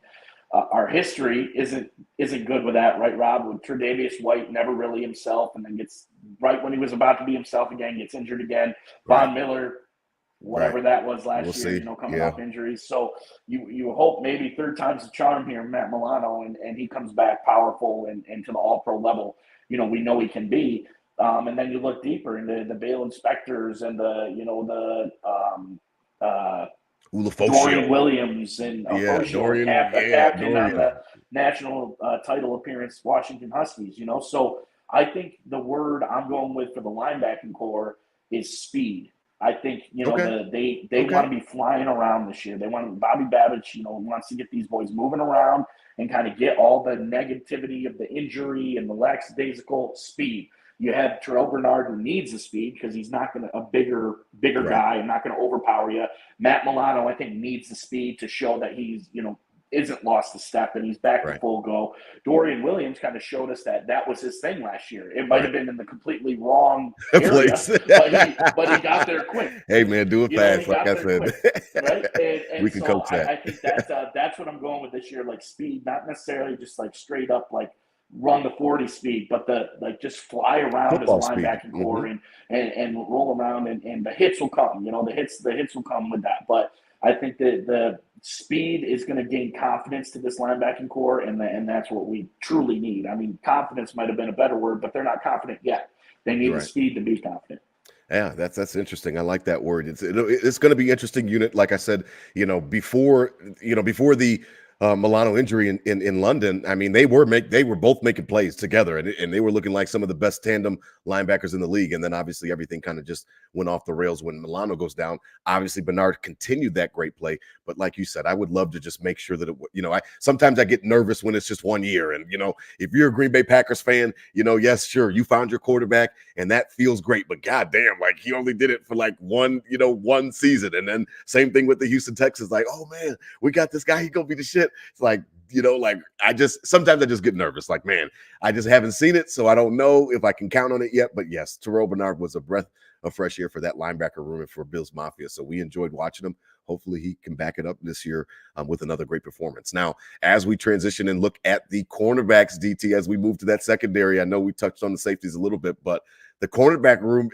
our history isn't good with that, right, Rob? With Tre'Davious White, never really himself, and then gets right when he was about to be himself again, gets injured again. Von Miller, whatever that was last year, coming off injuries. So you hope maybe third time's the charm here, Matt Milano, and he comes back powerful and to the all-pro level, we know he can be. And then you look deeper into the Bale Inspectors and Dorian Ulafocio. Williams and Yeah, Ofocio, Dorian. a Yeah, captain on Dorian. the national title appearance, Washington Huskies. So I think the word I'm going with for the linebacking core is speed. I think Okay. they Okay. want to be flying around this year. They want Bobby Babich, wants to get these boys moving around and kind of get all the negativity of the injury and the lackadaisical speed. You have Terrell Bernard, who needs the speed because he's not going to a bigger Right. guy and not going to overpower you. Matt Milano, I think, needs the speed to show that he's isn't lost a step and he's back to Right. full go. Dorian Williams kind of showed us that was his thing last year. It might Right. have been in the completely wrong area, Place. but he got there quick. Hey man, do it He fast, like got I there quick, right? said. And We can so coach that. I think that's what I'm going with this year, like speed, not necessarily just like straight up like run the 40 speed, but the like just fly around as a Football speed. linebacking core and roll around and the hits will come. The hits will come with that. But I think that the speed is going to gain confidence to this linebacking core, and that's what we truly need. I mean, confidence might have been a better word, but they're not confident yet. They need the Right. speed to be confident. Yeah, that's interesting. I like that word. It's going to be interesting unit. Like I said, before the Milano injury in London. I mean, they were both making plays together, and they were looking like some of the best tandem linebackers in the league. And then obviously everything kind of just went off the rails when Milano goes down. Obviously Bernard continued that great play, but like you said, I would love to just make sure that I sometimes I get nervous when it's just 1 year, and if you're a Green Bay Packers fan, yes, sure, you found your quarterback and that feels great, but goddamn, like he only did it for like one season, and then same thing with the Houston Texans, like, oh man, we got this guy, he gonna be the shit. It's like, like sometimes I just get nervous, like, man, I just haven't seen it, so I don't know if I can count on it yet. But yes, Terrell Bernard was a breath of fresh air for that linebacker room and for Bills Mafia, so we enjoyed watching him. Hopefully he can back it up this year with another great performance. Now, as we transition and look at the cornerbacks, DT, as we move to that secondary, I know we touched on the safeties a little bit, but the cornerback room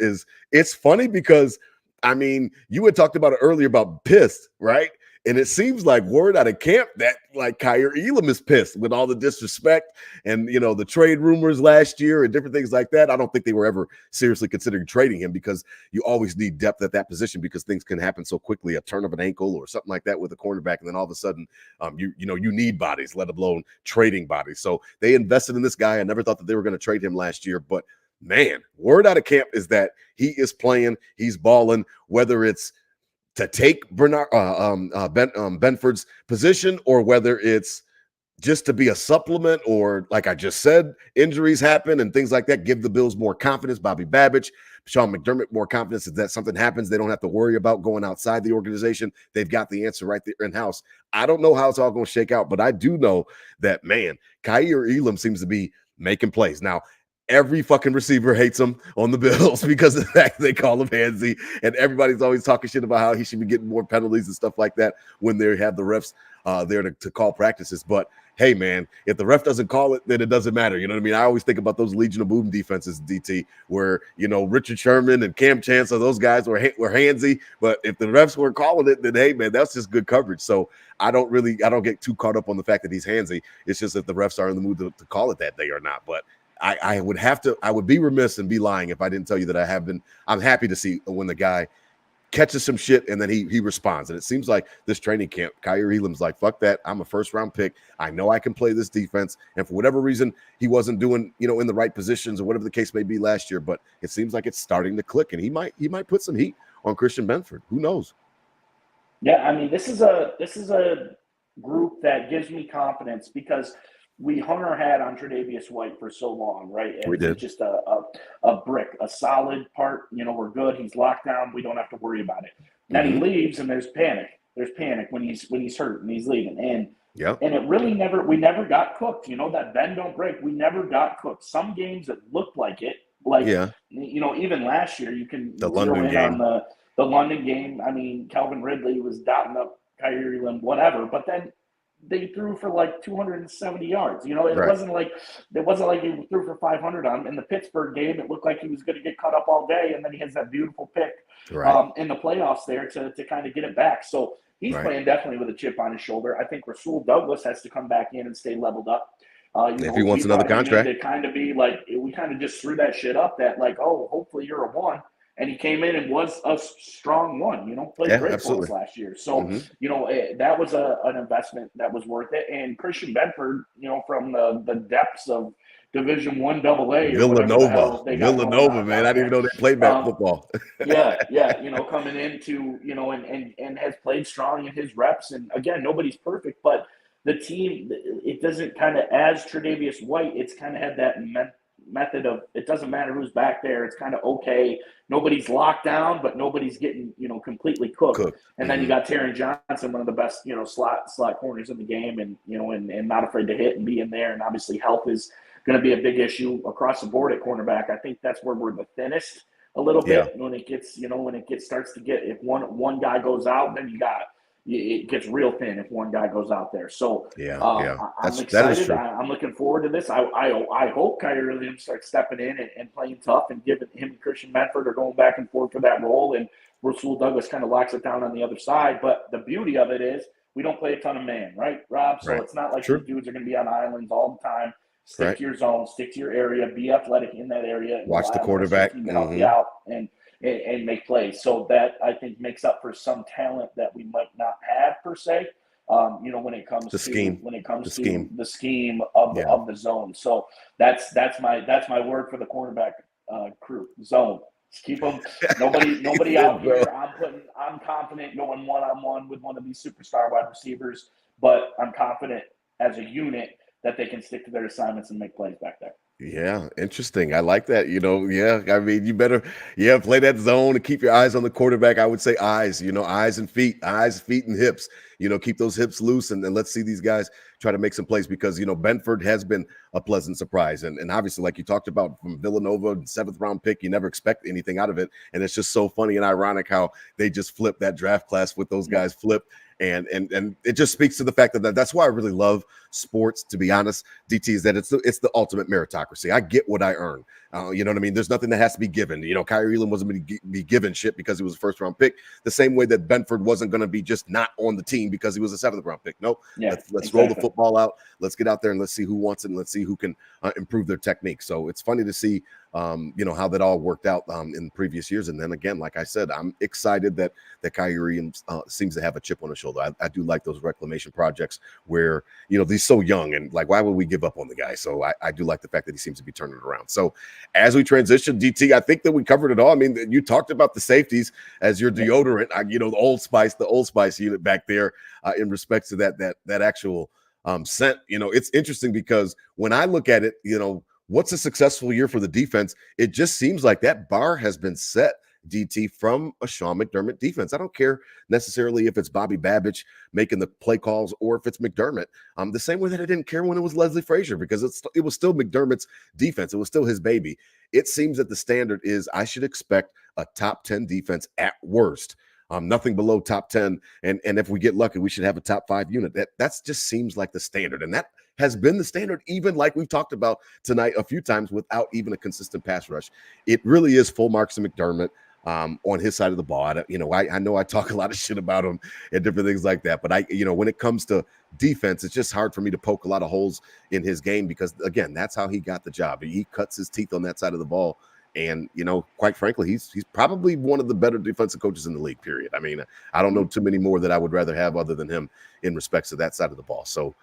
it's funny because, I mean, you had talked about it earlier about pissed, right? And it seems like word out of camp that like Kaiir Elam is pissed with all the disrespect and, the trade rumors last year and different things like that. I don't think they were ever seriously considering trading him because you always need depth at that position because things can happen so quickly, a turn of an ankle or something like that with a cornerback. And then all of a sudden, you need bodies, let alone trading bodies. So they invested in this guy. I never thought that they were going to trade him last year, but man, word out of camp is that he is playing, he's balling, whether it's to take Benford's position or whether it's just to be a supplement, or like I just said, injuries happen and things like that. Give the Bills more confidence. Bobby Babich, Sean McDermott more confidence that something happens. They don't have to worry about going outside the organization. They've got the answer right there in house. I don't know how it's all going to shake out, but I do know that, man, Kaiir Elam seems to be making plays. Now, every fucking receiver hates him on the Bills because of the fact they call him handsy, and everybody's always talking shit about how he should be getting more penalties and stuff like that when they have the refs there to call practices. But hey, man, if the ref doesn't call it, then it doesn't matter. You know what I mean? I always think about those Legion of Boom defenses, DT, where, Richard Sherman and Cam Chancellor, those guys were handsy. But if the refs weren't calling it, then hey, man, that's just good coverage. So I don't get too caught up on the fact that he's handsy. It's just that the refs are in the mood to call it that day or not. But I would be remiss and be lying if I didn't tell you that I'm happy to see when the guy catches some shit and then he responds. And it seems like this training camp, Kaiir Elam's like, fuck that. I'm a first round pick. I know I can play this defense. And for whatever reason, he wasn't doing, in the right positions or whatever the case may be last year, but it seems like it's starting to click, and he might put some heat on Christian Benford. Who knows? Yeah. I mean, this is a group that gives me confidence because we hung our hat on Tre'Davious White for so long, right? And We did. just a brick, a solid part. We're good. He's locked down. We don't have to worry about it. Then he leaves, and there's panic. There's panic when he's hurt and he's leaving. And it really we never got cooked. That bend don't break. We never got cooked. Some games it looked like it. Like, even last year, you can The London game. on the London game. I mean, Calvin Ridley was dotting up Kaiir Elam, whatever. But then they threw for like 270 yards. It wasn't like he threw for 500 on him. In the Pittsburgh game, it looked like he was going to get cut up all day, and then he has that beautiful pick in the playoffs there to kind of get it back. So he's playing definitely with a chip on his shoulder. I think Rasul Douglas has to come back in and stay leveled up. If he wants we another brought him in contract. to kind of be like, we kind of just threw that shit up that like, oh, hopefully you're a one. And he came in and was a strong one, played Yeah, great for us absolutely. last year. So, Hmm. that was an investment that was worth it. And Christian Bedford, from the depths of Division One AA or whatever the hell they got going Villanova, on man. I down didn't even there. know they played back football. Yeah, coming into, and has played strong in his reps. And again, nobody's perfect, but the team, it doesn't kind of, as Tre'Davious White, it's kind of had that method of, it doesn't matter who's back there. It's kind of okay. Nobody's locked down, but nobody's getting, completely cooked. Cook. And then you got Taron Johnson, one of the best, slot corners in the game, and, and not afraid to hit and be in there. And obviously help is going to be a big issue across the board at cornerback. I think that's where we're the thinnest a little Yeah. bit when it gets, starts to get, if one guy goes out, then it gets real thin if one guy goes out there. So Yeah. I'm That is excited. true. I'm looking forward to this. I hope Kyrie Williams starts stepping in and playing tough, and giving him and Christian Medford are going back and forth for that role, and Rasul Douglas kind of locks it down on the other side. But the beauty of it is we don't play a ton of man, right, Rob? So Right. it's not like True. these dudes are going to be on islands all the time. Stick Right. to your zone, stick to your area, be athletic in that area, and Watch the rely on the rest of quarterback. team to help you out and make plays. So that, I think, makes up for some talent that we might not have per se. When it comes The to scheme. the scheme of the zone. So that's my word for the cornerback crew. Zone. Just keep them. Nobody out here. I'm confident going one-on-one with one of these superstar wide receivers, but I'm confident as a unit that they can stick to their assignments and make plays back there. Yeah, interesting. I like that. I mean, you better, play that zone and keep your eyes on the quarterback. I would say eyes, eyes and feet, and hips. Keep those hips loose, and let's see these guys try to make some plays, because Benford has been a pleasant surprise, and obviously, like you talked about, from Villanova, 7th-round pick, you never expect anything out of it, and it's just so funny and ironic how they just flipped that draft class with those guys flipped. And it just speaks to the fact that that's why I really love sports, to be honest, DT, is that it's the ultimate meritocracy. I get what I earn. You know what I mean? There's nothing that has to be given. Kyrie Elam wasn't going to be given shit because he was a 1st-round pick, the same way that Benford wasn't going to be just not on the team because he was a 7th-round pick. Nope. Yeah, let's roll the football out. Let's get out there and let's see who wants it, and let's see who can improve their technique. So it's funny to see how that all worked out in previous years. And then again, like I said, I'm excited that Kyrie seems to have a chip on his shoulder. I do like those reclamation projects where, he's so young, and like, why would we give up on the guy? So I do like the fact that he seems to be turning it around. So as we transition, DT, I think that we covered it all. I mean, you talked about the safeties as your deodorant, the Old Spice unit back there in respect to that actual scent. It's interesting because when I look at it, what's a successful year for the defense? It just seems like that bar has been set, DT, from a Sean McDermott defense. I don't care necessarily if it's Bobby Babich making the play calls or if it's McDermott. The same way that I didn't care when it was Leslie Frazier, because it was still McDermott's defense. It was still his baby. It seems that the standard is I should expect a top 10 defense at worst. Nothing below top 10. And if we get lucky, we should have a top 5 unit. That just seems like the standard. And that has been the standard, even like we've talked about tonight a few times, without even a consistent pass rush. It really is full marks to McDermott on his side of the ball. I know I talk a lot of shit about him and different things like that, but when it comes to defense, it's just hard for me to poke a lot of holes in his game, because again, that's how he got the job. He cuts his teeth on that side of the ball. And, quite frankly, he's probably one of the better defensive coaches in the league, period. I mean, I don't know too many more that I would rather have other than him in respects to that side of the ball. So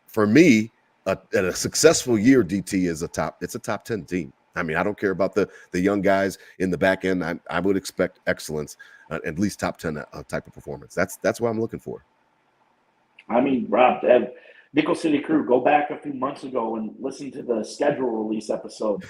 for me, a successful year, DT, is a top 10 team. I mean, I don't care about the young guys in the back end. I would expect excellence, at least top 10 type of performance. That's what I'm looking for. I mean, Rob, Nickel City Crew, go back a few months ago and listen to the schedule release episode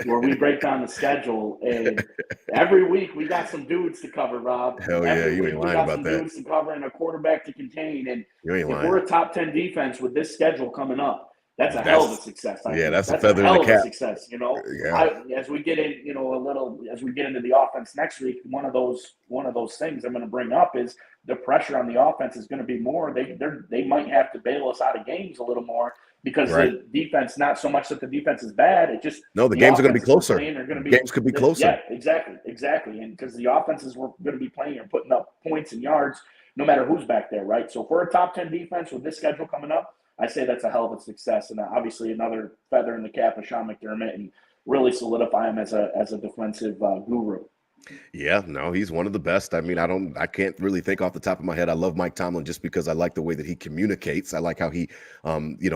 where we break down the schedule. And every week we got some dudes to cover, Rob. Hell yeah, you ain't lying about that. Dudes to cover and a quarterback to contain. And if lying. we're a top 10 defense with this schedule coming up, that's a hell of a success. That's a feather in the cap. Success, Yeah. As we get in, as we get into the offense next week, one of those things I'm going to bring up is the pressure on the offense is going to be more. They might have to bail us out of games a little more because the defense, not so much that the defense is bad. It just the games are going to be closer. Games could be closer. Yeah, exactly. And because the offenses we're going to be playing are putting up points and yards, no matter who's back there, right? So if we're a top 10 defense with this schedule coming up, I say that's a hell of a success, and obviously another feather in the cap of Sean McDermott, and really solidify him as a defensive guru. Yeah, no, he's one of the best. I mean, I can't really think off the top of my head. I love Mike Tomlin just because I like the way that he communicates. I like how he,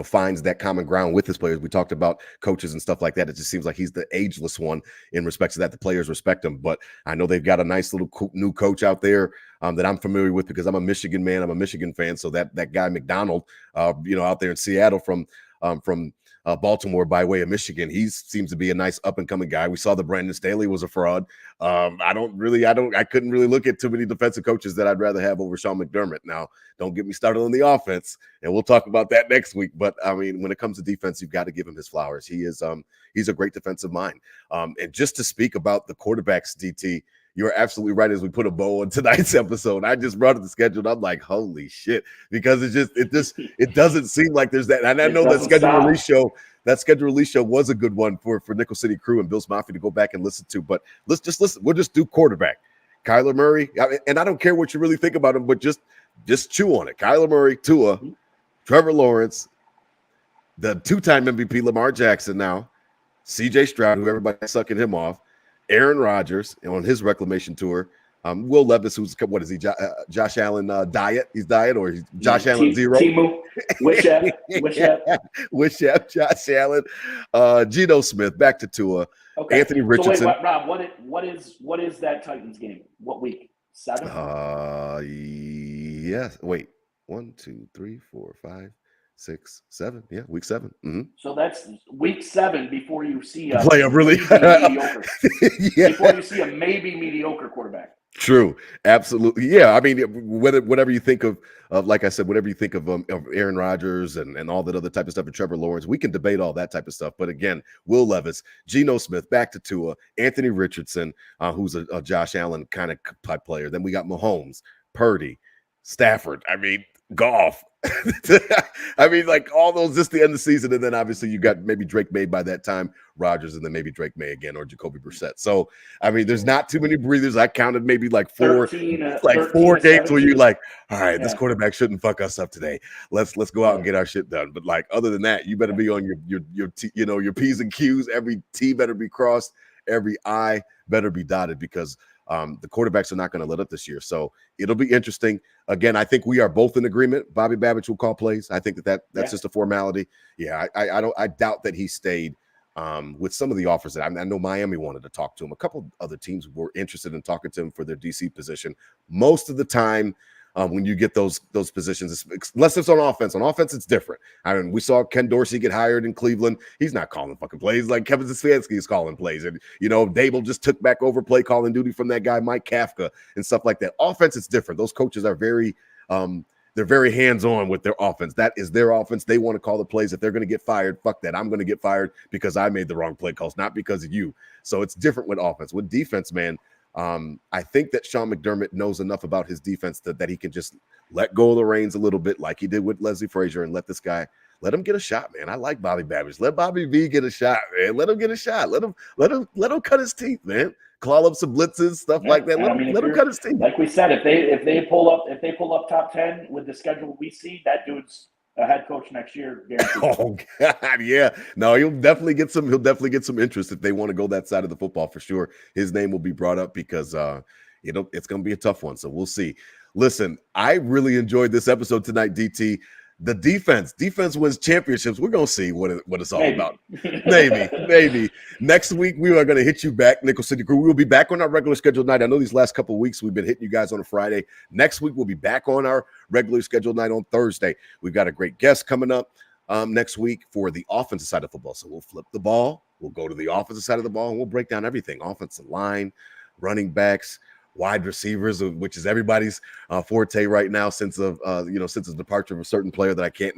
finds that common ground with his players. We talked about coaches and stuff like that. It just seems like he's the ageless one in respects to that. The players respect him. But I know they've got a nice little new coach out there that I'm familiar with because I'm a Michigan man. I'm a Michigan fan. So that guy McDonald, out there in Seattle from Baltimore by way of Michigan. He seems to be a nice up and coming guy. We saw that Brandon Staley was a fraud. I couldn't really look at too many defensive coaches that I'd rather have over Sean McDermott. Now, don't get me started on the offense, and we'll talk about that next week. But I mean, when it comes to defense, you've got to give him his flowers. He's a great defensive mind. And just to speak about the quarterbacks, DT, you're absolutely right. As we put a bow on tonight's episode, I just brought up the schedule. And I'm like, holy shit, because it doesn't seem like there's that. And I know that schedule release show was a good one for Nickel City Crew and Bill's Mafia to go back and listen to. But let's just listen. We'll just do quarterback. Kyler Murray, and I don't care what you really think about him, but just chew on it. Kyler Murray, Tua, Trevor Lawrence, the two-time MVP Lamar Jackson now, C.J. Stroud, who everybody's sucking him off, Aaron Rodgers on his reclamation tour. Will Levis, who's what is he? Josh Allen diet? He's diet or he's Josh Allen zero? Timu, Wish Josh Allen, Geno Smith, back to Tua, okay. Anthony Richardson. So wait, Rob, what is that Titans game? What week? 7? Yes. Wait, 1, 2, 3, 4, 5, 6, 7. Yeah, week 7. Mm-hmm. So that's week 7 before you see a play a really mediocre. Yeah. Before you see a maybe mediocre quarterback. True, absolutely. Yeah, I mean, whatever you think of like I said, whatever you think of Aaron Rodgers and all that other type of stuff, and Trevor Lawrence, we can debate all that type of stuff. But again, Will Levis, Geno Smith, back to Tua, Anthony Richardson, who's a Josh Allen kind of type player. Then we got Mahomes, Purdy, Stafford. I mean, Goff. I mean, like all those just the end of the season, and then obviously you got maybe Drake May by that time, Rodgers, and then maybe Drake May again or Jacoby Brissett. So I mean, there's not too many breathers. I counted maybe like 4 games where you're like, all right, this quarterback shouldn't fuck us up today. Let's go out and get our shit done. But like other than that, you better be on your P's and Q's. Every T better be crossed, every I better be dotted because the quarterbacks are not going to let up this year. So it'll be interesting. Again, I think we are both in agreement. Bobby Babich will call plays. I think that's just a formality. Yeah, I doubt that he stayed with some of the offers that I know Miami wanted to talk to him. A couple other teams were interested in talking to him for their DC position. Most of the time, when you get those positions, unless it's on offense. On offense, it's different. I mean, we saw Ken Dorsey get hired in Cleveland. He's not calling fucking plays like Kevin Stefanski is calling plays. And, Dable just took back over play calling duty from that guy, Mike Kafka, and stuff like that. Offense, it's different. Those coaches are very they're very hands-on with their offense. That is their offense. They want to call the plays. If they're going to get fired, fuck that. I'm going to get fired because I made the wrong play calls, not because of you. So it's different with offense. With defense, man, I think that Sean McDermott knows enough about his defense that he can just let go of the reins a little bit like he did with Leslie Frazier and let him get a shot, man. I like Bobby Babich. Let Bobby V get a shot, man. Let him get a shot. Let him cut his teeth, man. Claw up some blitzes, stuff like that. Let him cut his teeth. Like we said, if they pull up top 10 with the schedule we see, that dude's a head coach next year. Guaranteed. Oh God, yeah. No, he'll definitely get some interest if they want to go that side of the football for sure. His name will be brought up because it's going to be a tough one. So we'll see. Listen, I really enjoyed this episode tonight, DT. The defense wins championships. We're going to see what it's all about. Maybe. Next week, we are going to hit you back, Nickel City Crew. We will be back on our regular scheduled night. I know these last couple of weeks we've been hitting you guys on a Friday. Next week, we'll be back on our regular scheduled night on Thursday. We've got a great guest coming up next week for the offensive side of football. So we'll flip the ball. We'll go to the offensive side of the ball, and we'll break down everything. Offensive line, running backs, wide receivers, which is everybody's forte right now since the departure of a certain player that I can't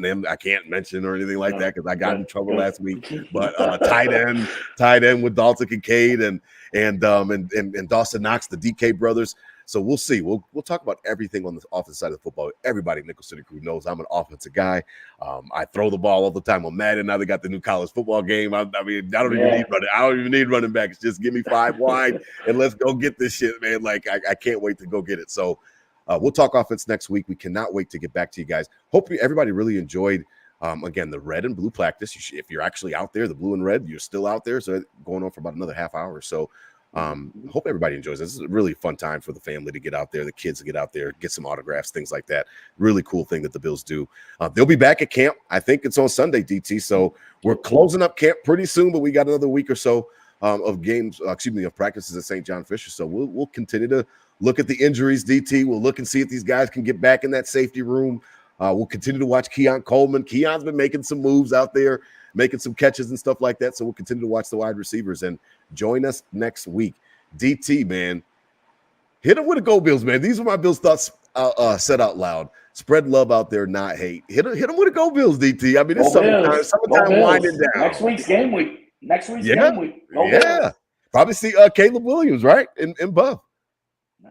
mention or anything like that because I got in trouble last week. But tight end with Dalton Kincaid and Dawson Knox, the DK brothers. So we'll see. We'll talk about everything on the offensive side of the football. Everybody in Nickel City Crew knows I'm an offensive guy. I throw the ball all the time on Madden. Now they got the new college football game. I don't even need running backs. Just give me 5 wide and let's go get this shit, man. Like I can't wait to go get it. So we'll talk offense next week. We cannot wait to get back to you guys. Hope everybody really enjoyed Again, the red and blue practice. If you're actually out there, the blue and red, you're still out there. So going on for about another half hour. So hope everybody enjoys this. This is a really fun time for the family to get out there, the kids to get out there, get some autographs, things like that. Really cool thing that the Bills do. They'll be back at camp. I think it's on Sunday, DT. So we're closing up camp pretty soon, but we got another week or so of games, of practices at St. John Fisher. So we'll continue to look at the injuries, DT. We'll look and see if these guys can get back in that safety room. We'll continue to watch Keon Coleman. Keon's been making some moves out there, making some catches and stuff like that. So we'll continue to watch the wide receivers and join us next week. DT, man, hit them with the Go Bills, man. These are my Bills thoughts said out loud. Spread love out there, not hate. Hit them with the Go Bills, DT. I mean, it's summertime winding down. Next week's game week. Game week. Go Bills. Probably see Caleb Williams, right? In Buff. Yeah.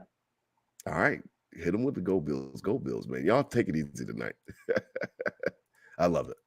All right. Hit them with the Go Bills. Go Bills, man. Y'all take it easy tonight. I love it.